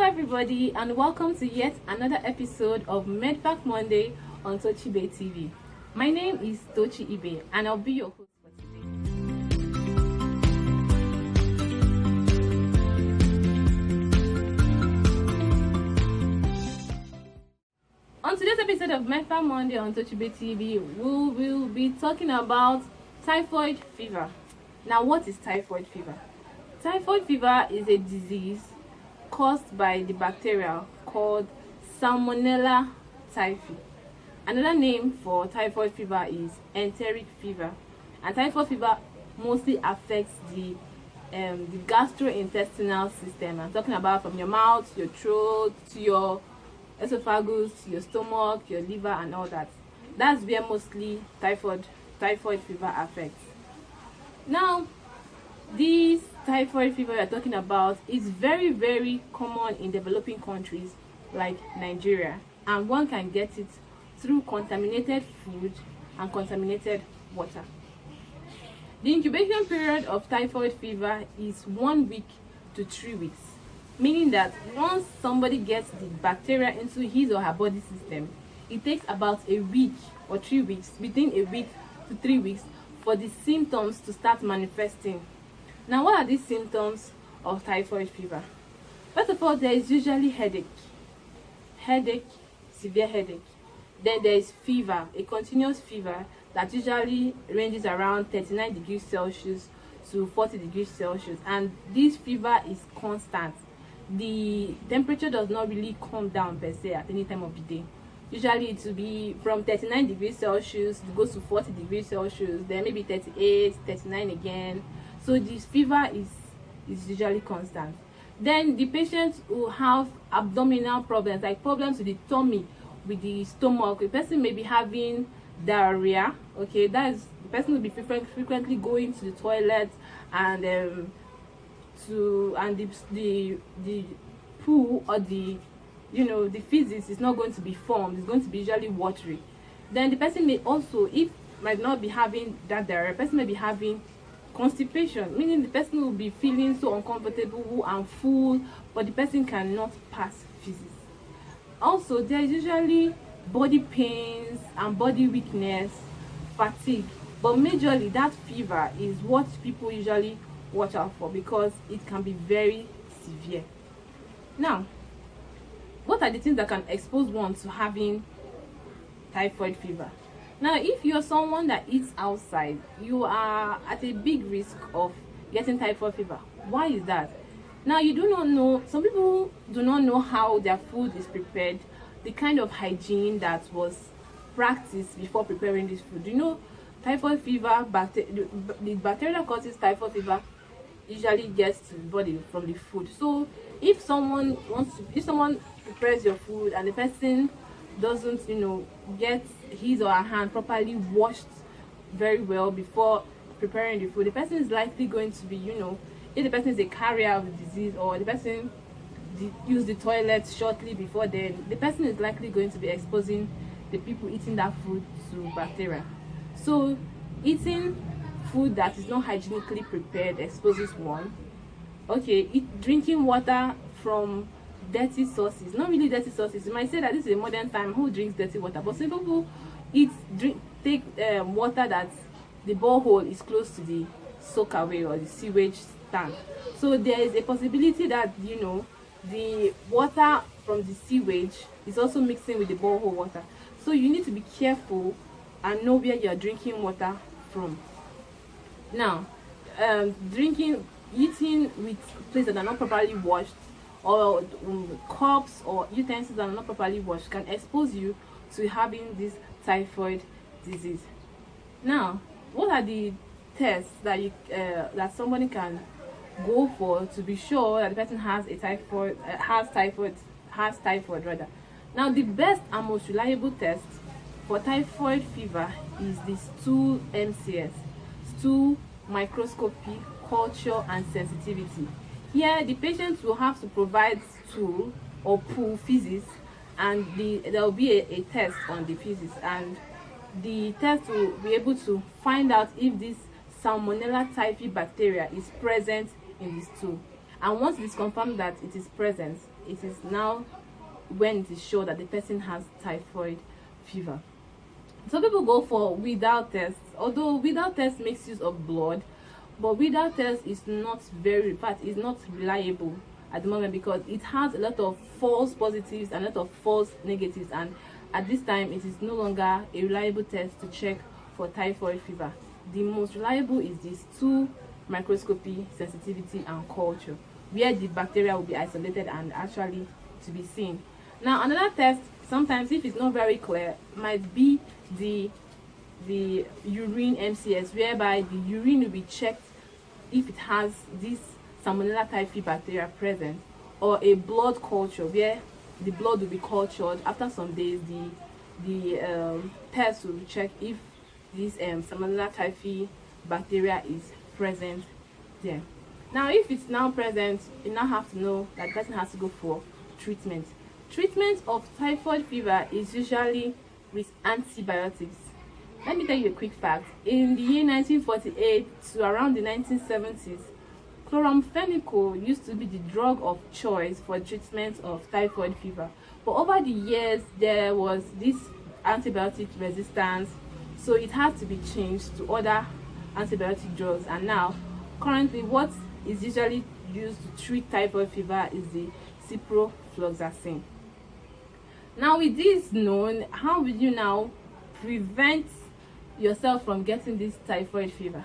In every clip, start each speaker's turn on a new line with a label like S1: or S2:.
S1: everybody, and welcome to yet another episode of Medpack Monday on Toochibe TV. My name is Toochi Ibe and I'll be your host for today. On today's episode of Medpack Monday on Toochibe TV, we will be talking about typhoid fever. Now, what is typhoid fever? Typhoid fever is a disease caused by the bacteria called Salmonella typhi. Another name for typhoid fever is enteric fever, and typhoid fever mostly affects the gastrointestinal system. I'm talking about from your mouth, your throat, to your esophagus, your stomach, your liver, and all that. That's where mostly typhoid fever affects. Now, this typhoid fever we are talking about is very, very common in developing countries like Nigeria, and one can get it through contaminated food and contaminated water. The incubation period of typhoid fever is 1 week to 3 weeks, meaning that once somebody gets the bacteria into his or her body system, it takes about a week or 3 weeks, between a week to 3 weeks, for the symptoms to start manifesting. Now, what are these symptoms of typhoid fever? First of all, there is usually headache, severe headache. Then there is fever, a continuous fever that usually ranges around 39 degrees Celsius to 40 degrees Celsius, and this fever is constant. The temperature does not really come down per se at any time of the day. Usually it will be from 39 degrees Celsius, it goes to 40 degrees Celsius, then maybe 38, 39 again. So this fever is usually constant. Then the patients will have abdominal problems, like problems with the tummy, with the stomach. The person may be having diarrhea. Okay, that is, the person will be frequently going to the toilet, and the poo or the feces is not going to be formed. It's going to be usually watery. Then the person may also, if might not be having that diarrhea, the person may be having constipation, meaning the person will be feeling so uncomfortable and full, but the person cannot pass feces. Also, there is usually body pains and body weakness, fatigue, but majorly that fever is what people usually watch out for because it can be very severe. Now, what are the things that can expose one to having typhoid fever? Now, if you're someone that eats outside, you are at a big risk of getting typhoid fever. Why is that? Now, you do not know, some people do not know how their food is prepared, the kind of hygiene that was practiced before preparing this food. Typhoid fever, the bacteria that causes typhoid fever usually gets to the body from the food. So if someone prepares your food and the person doesn't get his or her hand properly washed very well before preparing the food, the person is likely going to be, if the person is a carrier of the disease, or the person used the toilet shortly before, then the person is likely going to be exposing the people eating that food to bacteria. So eating food that is not hygienically prepared exposes one. Okay, drinking water from dirty sources, not really dirty sources. You might say that this is a modern time, who drinks dirty water? But some people take water that the borehole is close to the soakaway or the sewage tank. So there is a possibility that the water from the sewage is also mixing with the borehole water. So you need to be careful and know where you are drinking water from. Now, eating with places that are not properly washed, or cups or utensils that are not properly washed, can expose you to having this typhoid disease. Now, what are the tests that that somebody can go for to be sure that the person has typhoid rather? Now, the best and most reliable test for typhoid fever is the stool MCS, stool microscopy, culture, and sensitivity. Here, the patient will have to provide stool or poo, feces, and there will be a test on the feces, and the test will be able to find out if this Salmonella typhi bacteria is present in the stool. and once it is confirmed that it is present, it is now when it is sure that the person has typhoid fever. So people go for without tests, although without test makes use of blood, but without test is not very, in fact, is not reliable at the moment, because it has a lot of false positives and a lot of false negatives, and at this time it is no longer a reliable test to check for typhoid fever. The most reliable is this 2 microscopy sensitivity and culture, where the bacteria will be isolated and actually to be seen. Now another test, sometimes if it's not very clear, might be the urine MCS, whereby the urine will be checked if it has this Salmonella typhi bacteria present, or a blood culture where the blood will be cultured. After some days, the test will check if this Salmonella typhi bacteria is present there. Now if it's now present, you now have to know that the person has to go for treatment. Treatment of typhoid fever is usually with antibiotics. Let me tell you a quick fact. In the year 1948 to around the 1970s, chloramphenicol used to be the drug of choice for treatment of typhoid fever. But over the years, there was this antibiotic resistance, so it had to be changed to other antibiotic drugs. And now, currently, what is usually used to treat typhoid fever is the ciprofloxacin. Now, with this known, how will you now prevent yourself from getting this typhoid fever?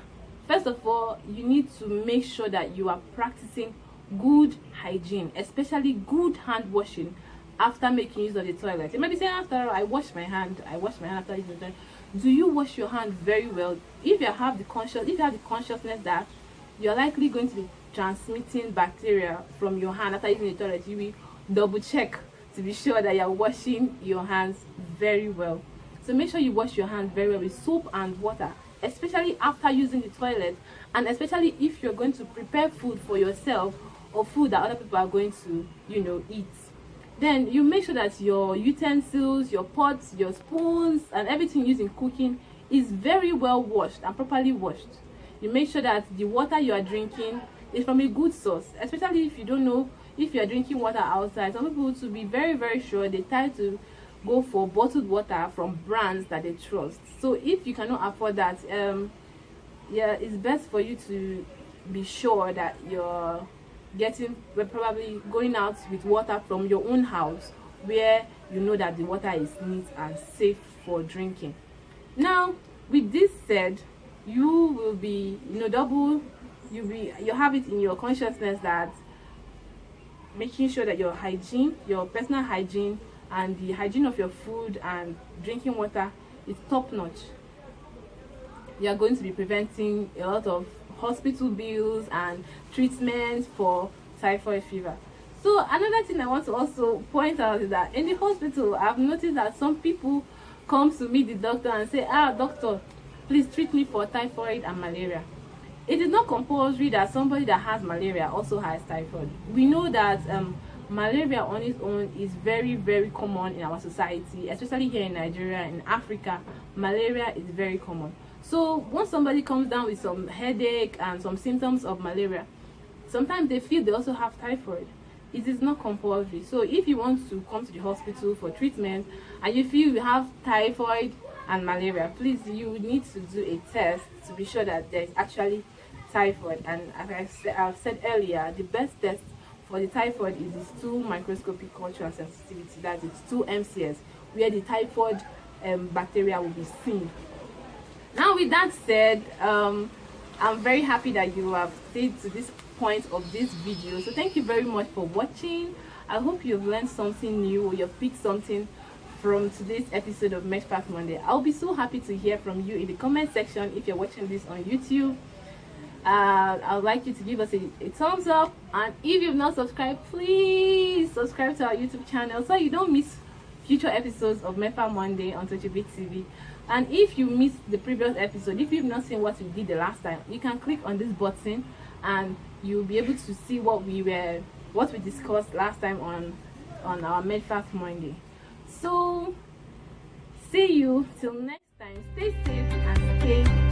S1: First of all, you need to make sure that you are practicing good hygiene, especially good hand washing after making use of the toilet. You might be saying, after I wash my hand after using the toilet. Do you wash your hand very well? If you have the consciousness that you're likely going to be transmitting bacteria from your hand after using the toilet, you will double check to be sure that you're washing your hands very well. So make sure you wash your hands very well with soap and water, especially after using the toilet, and especially if you're going to prepare food for yourself or food that other people are going to, eat. Then you make sure that your utensils, your pots, your spoons, and everything used in cooking is very well washed and properly washed. You make sure that the water you are drinking is from a good source, especially if you don't know if you are drinking water outside. Some people, to be very, very sure, they try to go for bottled water from brands that they trust. So if you cannot afford that, it's best for you to be sure that you're probably going out with water from your own house, where you know that the water is neat and safe for drinking. Now, with this said, you will be, you have it in your consciousness that making sure that your hygiene, your personal hygiene, and the hygiene of your food and drinking water is top notch. You are going to be preventing a lot of hospital bills and treatments for typhoid fever. So another thing I want to also point out is that in the hospital, I've noticed that some people come to meet the doctor and say, doctor, please treat me for typhoid and malaria. It is not compulsory that somebody that has malaria also has typhoid. We know that malaria on its own is very, very common in our society, especially here in Nigeria. In Africa, malaria is very common. So once somebody comes down with some headache and some symptoms of malaria, sometimes they feel they also have typhoid. It is not compulsory. So if you want to come to the hospital for treatment and you feel you have typhoid and malaria, please, you need to do a test to be sure that there is actually typhoid. And as I've said earlier, the best test for the typhoid is this 2 microscopy culture and sensitivity, that is 2 MCS, where the typhoid bacteria will be seen. Now, with that said, I'm very happy that you have stayed to this point of this video. So thank you very much for watching. I hope you've learned something new, or you've picked something from today's episode of MedFact Monday. I'll be so happy to hear from you in the comment section if you're watching this on YouTube. I would like you to give us a thumbs up, and if you've not subscribed, please subscribe to our YouTube channel so you don't miss future episodes of MedFact Monday on Toochibe TV. And if you missed the previous episode, if you've not seen what we did the last time, you can click on this button and you'll be able to see what we discussed last time on our MedFact Monday. So see you till next time. Stay safe and stay